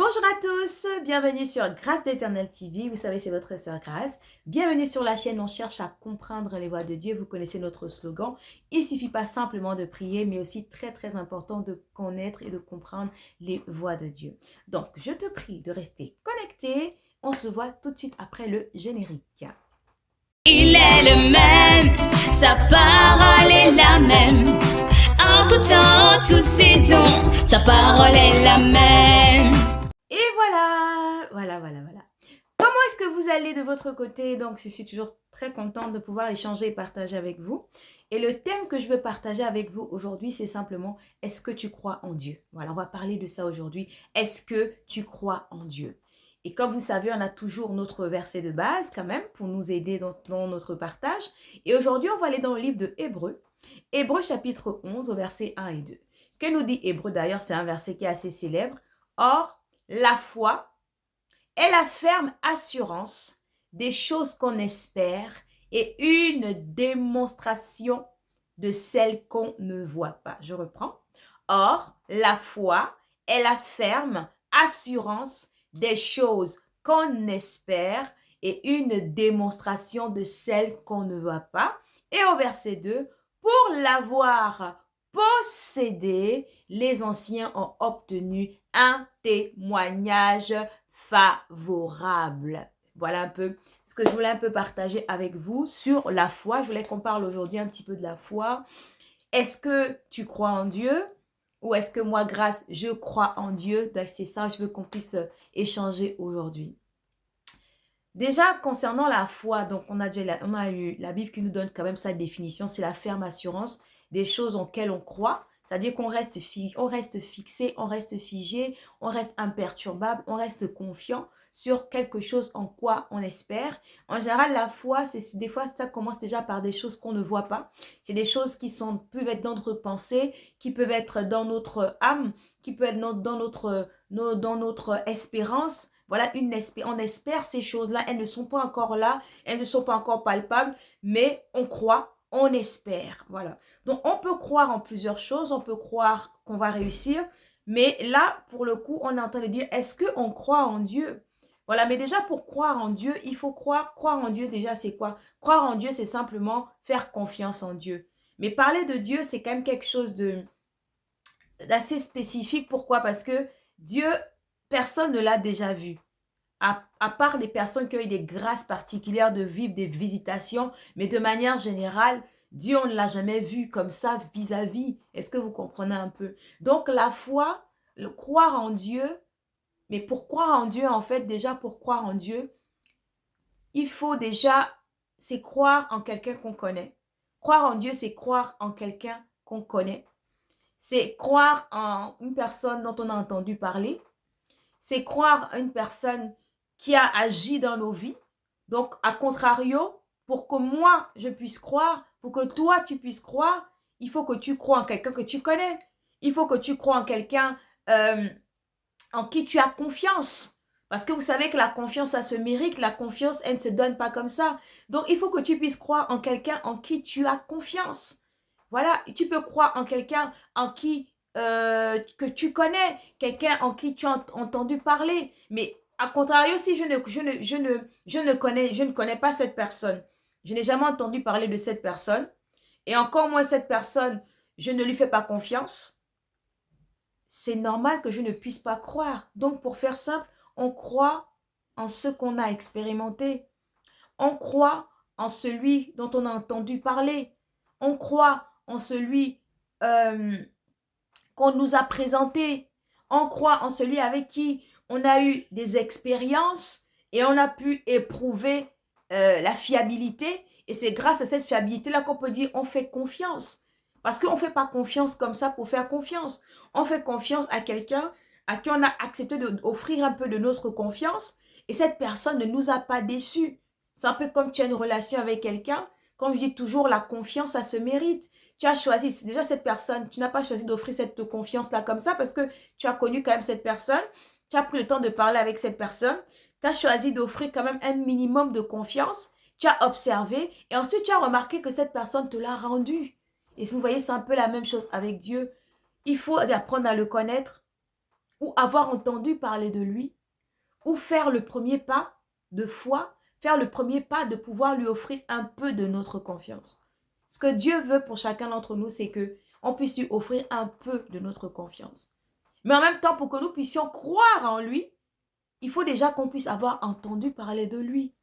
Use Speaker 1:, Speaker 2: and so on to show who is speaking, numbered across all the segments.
Speaker 1: Bonjour à tous, bienvenue sur Grâce d'Éternel TV, vous savez c'est votre sœur Grâce. Bienvenue sur la chaîne, on cherche à comprendre les voies de Dieu, vous connaissez notre slogan. Il ne suffit pas simplement de prier, mais aussi très important de connaître et de comprendre les voies de Dieu. Donc je te prie de rester connecté, on se voit tout de suite après le générique.
Speaker 2: Il est le même, sa parole est la même. En tout temps, en toute saison, sa parole est la même.
Speaker 1: Et voilà. Comment est-ce que vous allez de votre côté? Donc, je suis toujours très contente de pouvoir échanger et partager avec vous. Et le thème que je veux partager avec vous aujourd'hui, c'est simplement, est-ce que tu crois en Dieu? Voilà, on va parler de ça aujourd'hui. Est-ce que tu crois en Dieu? Et comme vous savez, on a toujours notre verset de base quand même pour nous aider dans notre partage. Et aujourd'hui, on va aller dans le livre de Hébreux. Hébreux chapitre 11 au verset 1 et 2. Que nous dit Hébreux d'ailleurs? C'est un verset qui est assez célèbre. Or, la foi est la ferme assurance des choses qu'on espère et une démonstration de celles qu'on ne voit pas. Je reprends. Or, la foi est la ferme assurance des choses qu'on espère et une démonstration de celles qu'on ne voit pas. Et au verset 2, pour l'avoir possédé, les anciens ont obtenu un témoignage favorable. Voilà un peu ce que je voulais un peu partager avec vous sur la foi. Je voulais qu'on parle aujourd'hui un petit peu de la foi. Est-ce que tu crois en Dieu? Ou est-ce que moi, Grâce, je crois en Dieu? C'est ça, je veux qu'on puisse échanger aujourd'hui. Déjà, concernant la foi, donc on a eu la Bible qui nous donne quand même sa définition, c'est la ferme assurance des choses auxquelles on croit. C'est-à-dire qu'on reste fixé, on reste figé, on reste imperturbable, on reste confiant sur quelque chose en quoi on espère. En général, la foi, des fois, ça commence déjà par des choses qu'on ne voit pas. C'est des choses qui peuvent être dans notre pensée, qui peuvent être dans notre âme, qui peuvent être dans notre espérance. Voilà, on espère ces choses-là, elles ne sont pas encore là, elles ne sont pas encore palpables, mais on croit, on espère. Voilà. Donc, on peut croire en plusieurs choses, on peut croire qu'on va réussir, mais là, pour le coup, on est en train de dire, est-ce qu'on croit en Dieu? Voilà, mais déjà, pour croire en Dieu, il faut croire. Croire en Dieu, déjà, c'est quoi? Croire en Dieu, c'est simplement faire confiance en Dieu. Mais parler de Dieu, c'est quand même quelque chose d'assez spécifique. Pourquoi? Parce que Dieu, personne ne l'a déjà vu. À part des personnes qui ont eu des grâces particulières de vivre des visitations, mais de manière générale, Dieu, on ne l'a jamais vu comme ça vis-à-vis. Est-ce que vous comprenez un peu? Donc, la foi, le croire en Dieu, mais pour croire en Dieu, en fait, déjà pour croire en Dieu, il faut déjà, c'est croire en quelqu'un qu'on connaît. Croire en Dieu, c'est croire en quelqu'un qu'on connaît. C'est croire en une personne dont on a entendu parler. C'est croire en une personne qui a agi dans nos vies. Donc, à contrario, pour que moi, je puisse croire, pour que toi, tu puisses croire, il faut que tu crois en quelqu'un que tu connais. Il faut que tu crois en quelqu'un en qui tu as confiance. Parce que vous savez que la confiance, ça se mérite. La confiance, elle ne se donne pas comme ça. Donc, il faut que tu puisses croire en quelqu'un en qui tu as confiance. Voilà, tu peux croire en quelqu'un en qui que tu connais, quelqu'un en qui tu as entendu parler. Mais à contrario, si je ne connais pas cette personne, je n'ai jamais entendu parler de cette personne, et encore moins cette personne, je ne lui fais pas confiance, c'est normal que je ne puisse pas croire. Donc, pour faire simple, on croit en ce qu'on a expérimenté. On croit en celui dont on a entendu parler. On croit en celui qu'on nous a présenté. On croit en celui avec qui on a eu des expériences et on a pu éprouver la fiabilité. Et c'est grâce à cette fiabilité-là qu'on peut dire on fait confiance. Parce qu'on ne fait pas confiance comme ça pour faire confiance. On fait confiance à quelqu'un à qui on a accepté d'offrir un peu de notre confiance et cette personne ne nous a pas déçus. C'est un peu comme tu as une relation avec quelqu'un. Comme je dis toujours, la confiance, ça se mérite. Tu as choisi, c'est déjà cette personne, tu n'as pas choisi d'offrir cette confiance-là comme ça parce que tu as connu quand même cette personne. Tu as pris le temps de parler avec cette personne. Tu as choisi d'offrir quand même un minimum de confiance. Tu as observé et ensuite tu as remarqué que cette personne te l'a rendu. Et vous voyez, c'est un peu la même chose avec Dieu. Il faut apprendre à le connaître. ou avoir entendu parler de lui, ou faire le premier pas de foi, faire le premier pas de pouvoir lui offrir un peu de notre confiance. Ce que Dieu veut pour chacun d'entre nous, c'est que on puisse lui offrir un peu de notre confiance. Mais en même temps, pour que nous puissions croire en lui, il faut déjà qu'on puisse avoir entendu parler de lui.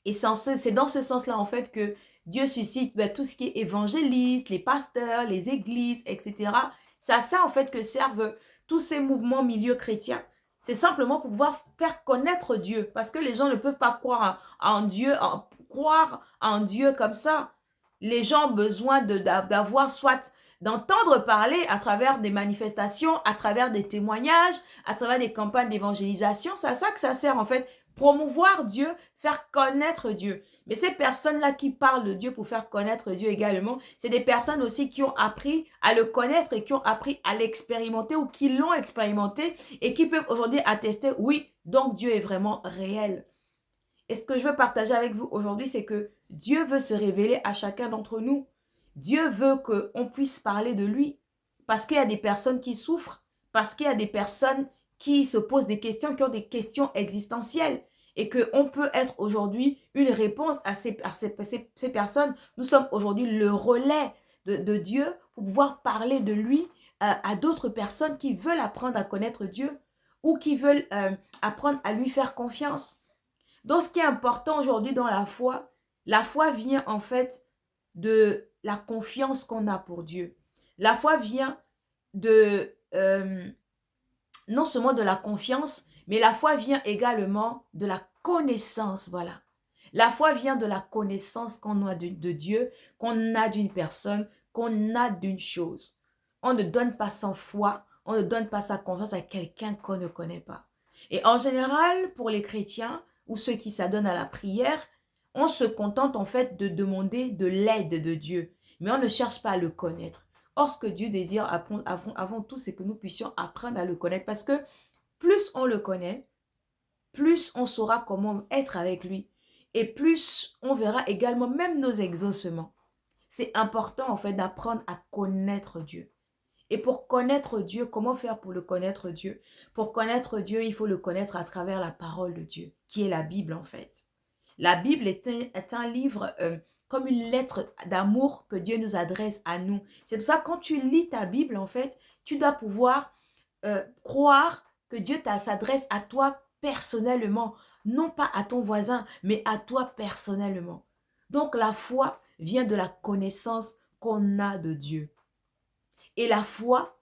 Speaker 1: Et c'est dans ce sens-là, en fait, que Dieu suscite tout ce qui est évangéliste, les pasteurs, les églises, etc. C'est à ça, en fait, que servent tous ces mouvements milieux chrétiens. C'est simplement pour pouvoir faire connaître Dieu. Parce que les gens ne peuvent pas croire en Dieu, croire en Dieu comme ça. Les gens ont besoin d'avoir soit d'entendre parler à travers des manifestations, à travers des témoignages, à travers des campagnes d'évangélisation. C'est à ça que ça sert, en fait. Promouvoir Dieu, faire connaître Dieu. Mais ces personnes-là qui parlent de Dieu pour faire connaître Dieu également, c'est des personnes aussi qui ont appris à le connaître et qui ont appris à l'expérimenter ou qui l'ont expérimenté et qui peuvent aujourd'hui attester, oui, donc Dieu est vraiment réel. Et ce que je veux partager avec vous aujourd'hui, c'est que Dieu veut se révéler à chacun d'entre nous. Dieu veut qu'on puisse parler de lui. Parce qu'il y a des personnes qui souffrent, parce qu'il y a des personnes qui se posent des questions, qui ont des questions existentielles. Et qu'on peut être aujourd'hui une réponse à ces personnes. Nous sommes aujourd'hui le relais de Dieu pour pouvoir parler de lui à d'autres personnes qui veulent apprendre à connaître Dieu ou qui veulent apprendre à lui faire confiance. Donc, ce qui est important aujourd'hui dans la foi vient en fait de la confiance qu'on a pour Dieu. La foi vient de, non seulement de la confiance, mais la foi vient également de la connaissance, voilà. La foi vient de la connaissance qu'on a de Dieu, qu'on a d'une personne, qu'on a d'une chose. On ne donne pas sa foi, on ne donne pas sa confiance à quelqu'un qu'on ne connaît pas. Et en général, pour les chrétiens, ou ceux qui s'adonnent à la prière, on se contente en fait de demander de l'aide de Dieu, mais on ne cherche pas à le connaître. Or, ce que Dieu désire avant tout, c'est que nous puissions apprendre à le connaître, parce que plus on le connaît, plus on saura comment être avec lui, et plus on verra également même nos exaucements. C'est important en fait d'apprendre à connaître Dieu. Et pour connaître Dieu, comment faire pour le connaître Dieu? Pour connaître Dieu, il faut le connaître à travers la parole de Dieu, qui est la Bible en fait. La Bible est un livre comme une lettre d'amour que Dieu nous adresse à nous. C'est pour ça que quand tu lis ta Bible, en fait, tu dois pouvoir croire que Dieu s'adresse à toi personnellement, non pas à ton voisin, mais à toi personnellement. Donc la foi vient de la connaissance qu'on a de Dieu. Et la foi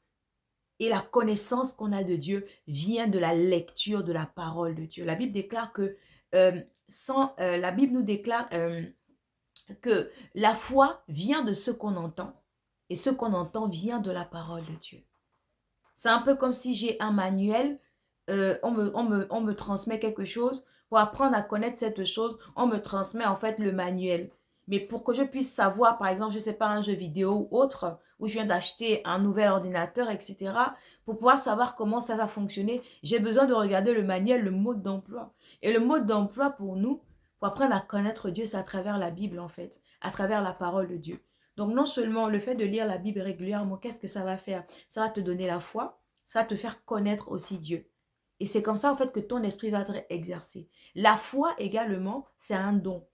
Speaker 1: et la connaissance qu'on a de Dieu vient de la lecture de la parole de Dieu. La Bible déclare que la Bible nous déclare que la foi vient de ce qu'on entend et ce qu'on entend vient de la parole de Dieu. C'est un peu comme si j'ai un manuel, on me transmet quelque chose. Pour apprendre à connaître cette chose, on me transmet en fait le manuel. Mais pour que je puisse savoir, par exemple, je ne sais pas, un jeu vidéo ou autre, où je viens d'acheter un nouvel ordinateur, etc., pour pouvoir savoir comment ça va fonctionner, j'ai besoin de regarder le manuel, le mode d'emploi. Et le mode d'emploi pour nous, pour apprendre à connaître Dieu, c'est à travers la Bible, en fait, à travers la parole de Dieu. Donc, non seulement le fait de lire la Bible régulièrement, qu'est-ce que ça va faire? Ça va te donner la foi, ça va te faire connaître aussi Dieu. Et c'est comme ça, en fait, que ton esprit va être exercé. La foi, également, c'est un don.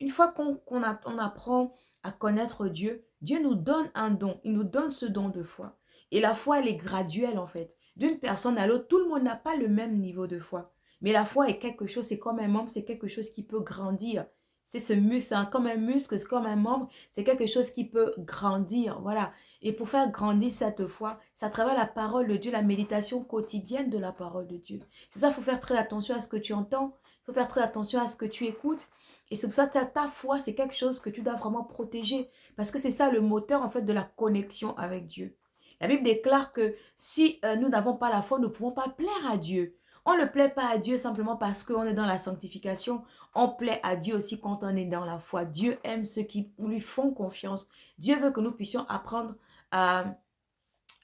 Speaker 1: Une fois qu'on apprend à connaître Dieu, Dieu nous donne un don. Il nous donne ce don de foi. Et la foi, elle est graduelle en fait. D'une personne à l'autre, tout le monde n'a pas le même niveau de foi. Mais la foi est quelque chose, c'est comme un membre, c'est quelque chose qui peut grandir. C'est ce muscle, comme un muscle, c'est comme un membre, c'est quelque chose qui peut grandir. Voilà. Et pour faire grandir cette foi, c'est à travers la parole de Dieu, la méditation quotidienne de la parole de Dieu. C'est pour ça qu'il faut faire très attention à ce que tu entends. Il faut faire très attention à ce que tu écoutes. Et c'est pour ça que ta foi, c'est quelque chose que tu dois vraiment protéger. Parce que c'est ça le moteur, en fait, de la connexion avec Dieu. La Bible déclare que si nous n'avons pas la foi, nous ne pouvons pas plaire à Dieu. On ne plaît pas à Dieu simplement parce qu'on est dans la sanctification. On plaît à Dieu aussi quand on est dans la foi. Dieu aime ceux qui lui font confiance. Dieu veut que nous puissions apprendre à...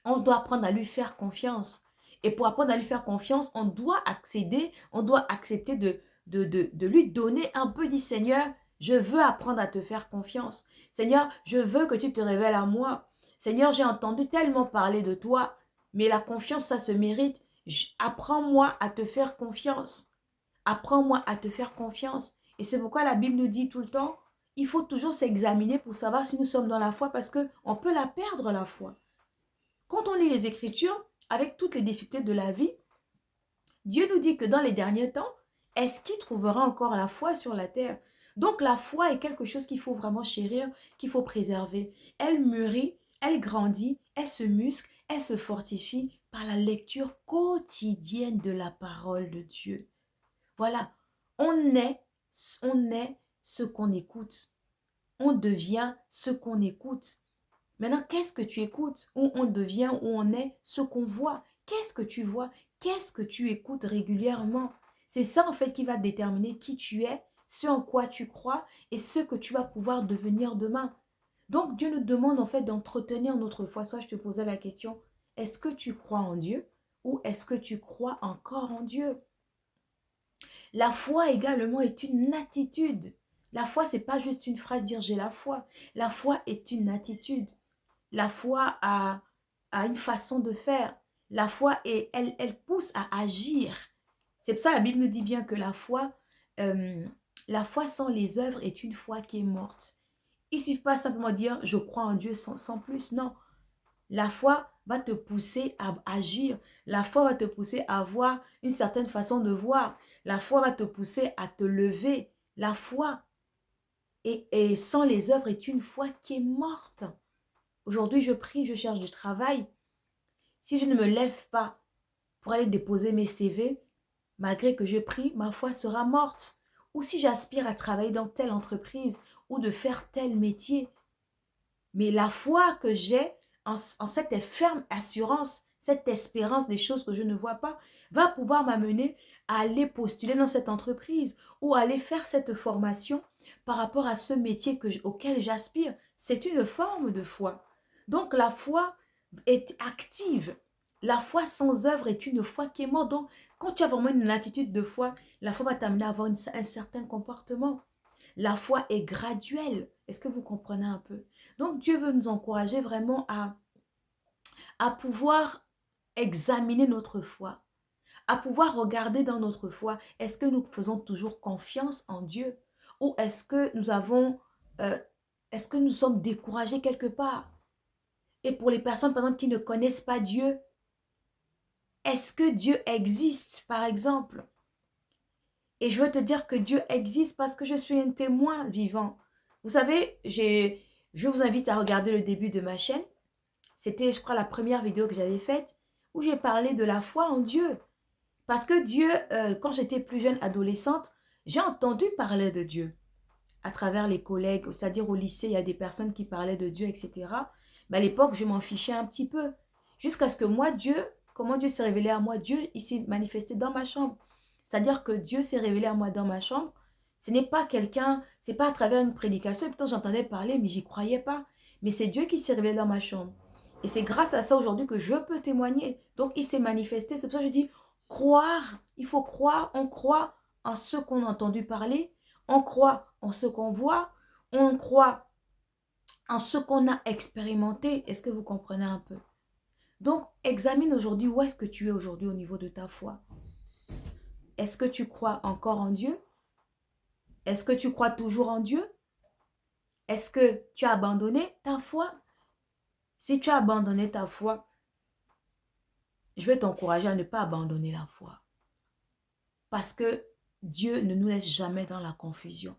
Speaker 1: On doit apprendre à lui faire confiance. Et pour apprendre à lui faire confiance, on doit accéder, on doit accepter de lui donner un peu, dit Seigneur, je veux apprendre à te faire confiance. Seigneur, je veux que tu te révèles à moi. Seigneur, j'ai entendu tellement parler de toi, Mais la confiance, ça se mérite. Apprends-moi à te faire confiance. Apprends-moi à te faire confiance. Et c'est pourquoi la Bible nous dit tout le temps, il faut toujours s'examiner pour savoir si nous sommes dans la foi parce qu'on peut la perdre, la foi. Quand on lit les Écritures, avec toutes les difficultés de la vie, Dieu nous dit que dans les derniers temps, est-ce qu'il trouvera encore la foi sur la terre? Donc la foi est quelque chose qu'il faut vraiment chérir, qu'il faut préserver. Elle mûrit, elle grandit, elle se muscle, elle se fortifie par la lecture quotidienne de la parole de Dieu. Voilà, on est ce qu'on écoute. On devient ce qu'on écoute. Maintenant, qu'est-ce que tu écoutes? Où on devient, où on est, ce qu'on voit. Qu'est-ce que tu vois? Qu'est-ce que tu écoutes régulièrement? C'est ça en fait qui va déterminer qui tu es, ce en quoi tu crois et ce que tu vas pouvoir devenir demain. Donc Dieu nous demande en fait d'entretenir notre foi. Soit je te posais la question, est-ce que tu crois en Dieu ou est-ce que tu crois encore en Dieu? La foi également est une attitude. La foi, c'est pas juste une phrase dire j'ai la foi. La foi est une attitude. La foi a une façon de faire. La foi, elle pousse à agir. C'est pour ça que la Bible nous dit bien que la foi sans les œuvres est une foi qui est morte. Il ne suffit pas simplement de dire je crois en Dieu sans plus. Non. La foi va te pousser à agir. La foi va te pousser à avoir une certaine façon de voir. La foi va te pousser à te lever. La foi et sans les œuvres est une foi qui est morte. Aujourd'hui, je prie, je cherche du travail. Si je ne me lève pas pour aller déposer mes CV, malgré que je prie, ma foi sera morte. Ou si j'aspire à travailler dans telle entreprise ou de faire tel métier. Mais la foi que j'ai en cette ferme assurance, cette espérance des choses que je ne vois pas, va pouvoir m'amener à aller postuler dans cette entreprise ou aller faire cette formation par rapport à ce métier auquel j'aspire. C'est une forme de foi. Donc la foi est active. La foi sans œuvre est une foi qui est morte. Donc quand tu as vraiment une attitude de foi, la foi va t'amener à avoir un certain comportement. La foi est graduelle. Est-ce que vous comprenez un peu? Donc Dieu veut nous encourager vraiment à pouvoir examiner notre foi, à pouvoir regarder dans notre foi, est-ce que nous faisons toujours confiance en Dieu ou est-ce que nous sommes découragés quelque part? Et pour les personnes, par exemple, qui ne connaissent pas Dieu, est-ce que Dieu existe, par exemple? Et je veux te dire que Dieu existe parce que je suis un témoin vivant. Vous savez, je vous invite à regarder le début de ma chaîne. C'était, je crois, la première vidéo que j'avais faite où j'ai parlé de la foi en Dieu. Parce que Dieu, quand j'étais plus jeune, adolescente, j'ai entendu parler de Dieu à travers les collègues, c'est-à-dire au lycée, il y a des personnes qui parlaient de Dieu, etc. Mais à l'époque, je m'en fichais un petit peu. Jusqu'à ce que moi, comment Dieu s'est révélé à moi? Dieu, il s'est manifesté dans ma chambre. C'est-à-dire que Dieu s'est révélé à moi dans ma chambre. Ce n'est pas quelqu'un, c'est pas à travers une prédication. Et pourtant, j'entendais parler, mais j'y croyais pas. Mais c'est Dieu qui s'est révélé dans ma chambre. Et c'est grâce à ça aujourd'hui que je peux témoigner. Donc, il s'est manifesté. C'est pour ça que je dis, croire. Il faut croire. On croit en ce qu'on a entendu parler. On croit en ce qu'on voit. On croit en ce qu'on a expérimenté. Est-ce que vous comprenez un peu? Donc, examine aujourd'hui où est-ce que tu es aujourd'hui au niveau de ta foi. Est-ce que tu crois encore en Dieu? Est-ce que tu crois toujours en Dieu? Est-ce que tu as abandonné ta foi? Si tu as abandonné ta foi, je vais t'encourager à ne pas abandonner la foi. Parce que Dieu ne nous laisse jamais dans la confusion.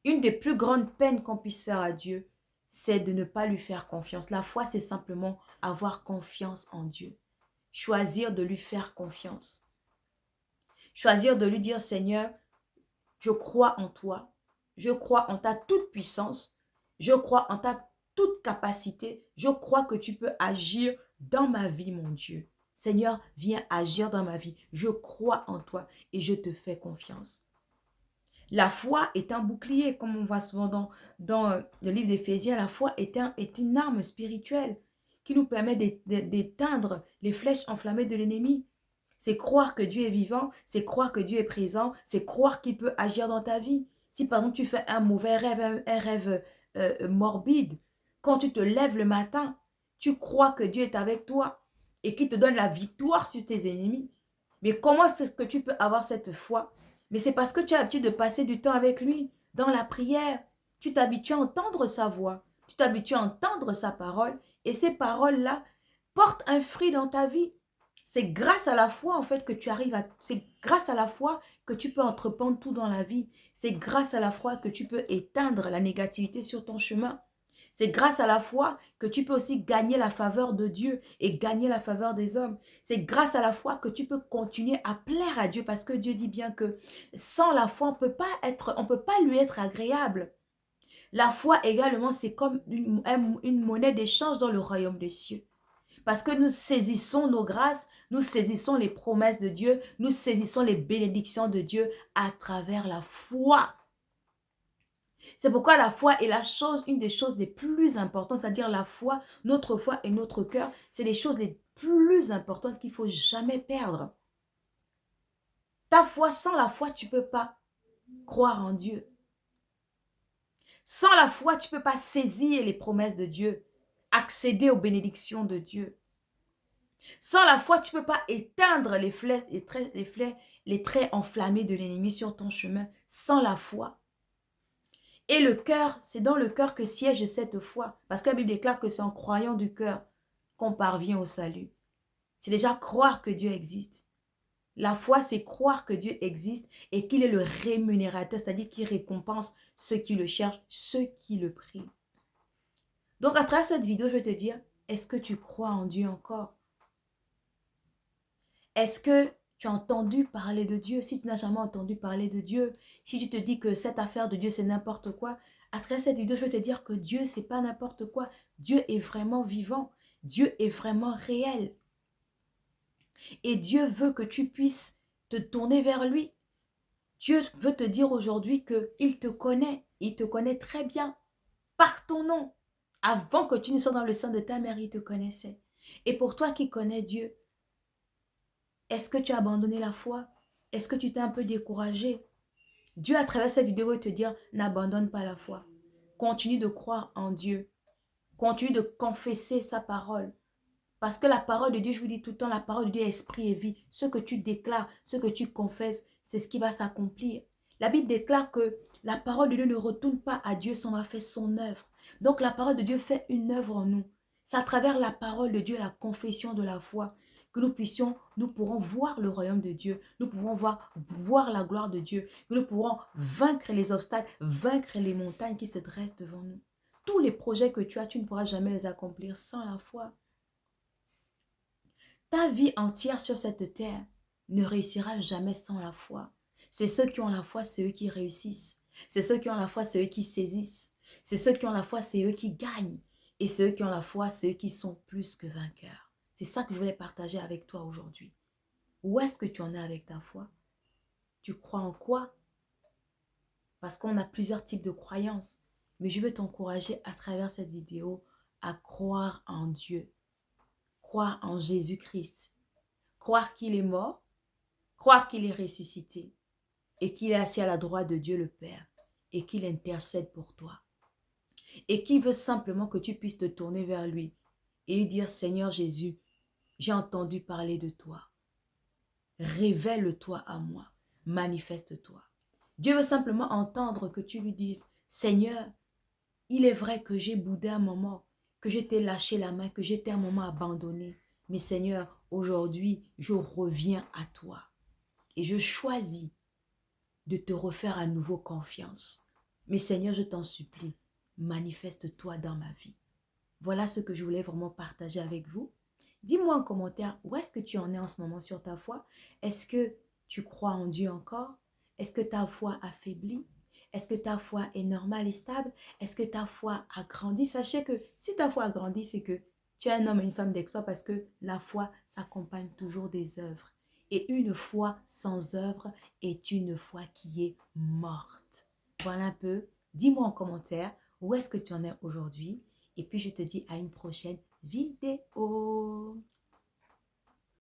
Speaker 1: Une des plus grandes peines qu'on puisse faire à Dieu, c'est de ne pas lui faire confiance. La foi, c'est simplement avoir confiance en Dieu. Choisir de lui faire confiance. Choisir de lui dire, Seigneur, je crois en toi. Je crois en ta toute puissance. Je crois en ta toute capacité. Je crois que tu peux agir dans ma vie, mon Dieu. Seigneur, viens agir dans ma vie. Je crois en toi et je te fais confiance. La foi est un bouclier, comme on voit souvent dans le livre d'Éphésiens. La foi est une arme spirituelle qui nous permet d'éteindre les flèches enflammées de l'ennemi. C'est croire que Dieu est vivant, c'est croire que Dieu est présent, c'est croire qu'il peut agir dans ta vie. Si par exemple tu fais un mauvais rêve, un rêve morbide, quand tu te lèves le matin, tu crois que Dieu est avec toi. et qui te donne la victoire sur tes ennemis. Mais comment est-ce que tu peux avoir cette foi? Mais c'est parce que tu as l'habitude de passer du temps avec lui, dans la prière. Tu t'habitues à entendre sa voix. Tu t'habitues à entendre sa parole. Et ces paroles-là portent un fruit dans ta vie. C'est grâce à la foi, en fait, que tu arrives à... C'est grâce à la foi que tu peux entreprendre tout dans la vie. C'est grâce à la foi que tu peux éteindre la négativité sur ton chemin. C'est grâce à la foi que tu peux aussi gagner la faveur de Dieu et gagner la faveur des hommes. C'est grâce à la foi que tu peux continuer à plaire à Dieu parce que Dieu dit bien que sans la foi, on peut pas lui être agréable. La foi également, c'est comme une monnaie d'échange dans le royaume des cieux. Parce que nous saisissons nos grâces, nous saisissons les promesses de Dieu, nous saisissons les bénédictions de Dieu à travers la foi. C'est pourquoi la foi est une des choses les plus importantes, c'est-à-dire la foi, notre foi et notre cœur, c'est les choses les plus importantes qu'il ne faut jamais perdre. Ta foi, sans la foi, tu ne peux pas croire en Dieu. Sans la foi, tu ne peux pas saisir les promesses de Dieu, accéder aux bénédictions de Dieu. Sans la foi, tu ne peux pas éteindre les traits enflammés de l'ennemi sur ton chemin. Sans la foi. Et le cœur, c'est dans le cœur que siège cette foi. Parce que la Bible déclare que c'est en croyant du cœur qu'on parvient au salut. C'est déjà croire que Dieu existe. La foi, c'est croire que Dieu existe et qu'il est le rémunérateur, c'est-à-dire qu'il récompense ceux qui le cherchent, ceux qui le prient. Donc, à travers cette vidéo, je vais te dire, est-ce que tu crois en Dieu encore? Est-ce que tu as entendu parler de Dieu? Si tu n'as jamais entendu parler de Dieu, si tu te dis que cette affaire de Dieu, c'est n'importe quoi, à travers cette vidéo, je vais te dire que Dieu, c'est pas n'importe quoi. Dieu est vraiment vivant. Dieu est vraiment réel. Et Dieu veut que tu puisses te tourner vers lui. Dieu veut te dire aujourd'hui qu'il te connaît. Il te connaît très bien. Par ton nom. Avant que tu ne sois dans le sein de ta mère, il te connaissait. Et pour toi qui connais Dieu, est-ce que tu as abandonné la foi? Est-ce que tu t'es un peu découragé? Dieu, à travers cette vidéo, veut te dire, n'abandonne pas la foi. Continue de croire en Dieu. Continue de confesser sa parole. Parce que la parole de Dieu, je vous dis tout le temps, la parole de Dieu est esprit et vie. Ce que tu déclares, ce que tu confesses, c'est ce qui va s'accomplir. La Bible déclare que la parole de Dieu ne retourne pas à Dieu sans avoir fait son œuvre. Donc la parole de Dieu fait une œuvre en nous. C'est à travers la parole de Dieu, la confession de la foi, que nous pourrons voir le royaume de Dieu, nous pouvons voir la gloire de Dieu, que nous pourrons vaincre les obstacles, vaincre les montagnes qui se dressent devant nous. Tous les projets que tu as, tu ne pourras jamais les accomplir sans la foi. Ta vie entière sur cette terre ne réussira jamais sans la foi. C'est ceux qui ont la foi, c'est eux qui réussissent. C'est ceux qui ont la foi, c'est eux qui saisissent. C'est ceux qui ont la foi, c'est eux qui gagnent. Et ceux qui ont la foi, c'est eux qui sont plus que vainqueurs. C'est ça que je voulais partager avec toi aujourd'hui. Où est-ce que tu en es avec ta foi? Tu crois en quoi? Parce qu'on a plusieurs types de croyances. Mais je veux t'encourager à travers cette vidéo à croire en Dieu. Croire en Jésus-Christ. Croire qu'il est mort. Croire qu'il est ressuscité. Et qu'il est assis à la droite de Dieu le Père. Et qu'il intercède pour toi. Et qu'il veut simplement que tu puisses te tourner vers lui. Et lui dire, Seigneur Jésus, j'ai entendu parler de toi. Révèle-toi à moi. Manifeste-toi. Dieu veut simplement entendre que tu lui dises, Seigneur, il est vrai que j'ai boudé un moment, que je t'ai lâché la main, que j'étais un moment abandonné. Mais Seigneur, aujourd'hui, je reviens à toi. Et je choisis de te refaire à nouveau confiance. Mais Seigneur, je t'en supplie, manifeste-toi dans ma vie. Voilà ce que je voulais vraiment partager avec vous. Dis-moi en commentaire où est-ce que tu en es en ce moment sur ta foi. Est-ce que tu crois en Dieu encore? Est-ce que ta foi affaiblit? Est-ce que ta foi est normale et stable? Est-ce que ta foi a grandi? Sachez que si ta foi a grandi, c'est que tu es un homme et une femme d'exploit parce que la foi s'accompagne toujours des œuvres. Et une foi sans œuvre est une foi qui est morte. Voilà un peu. Dis-moi en commentaire où est-ce que tu en es aujourd'hui. Et puis je te dis à une prochaine vidéo.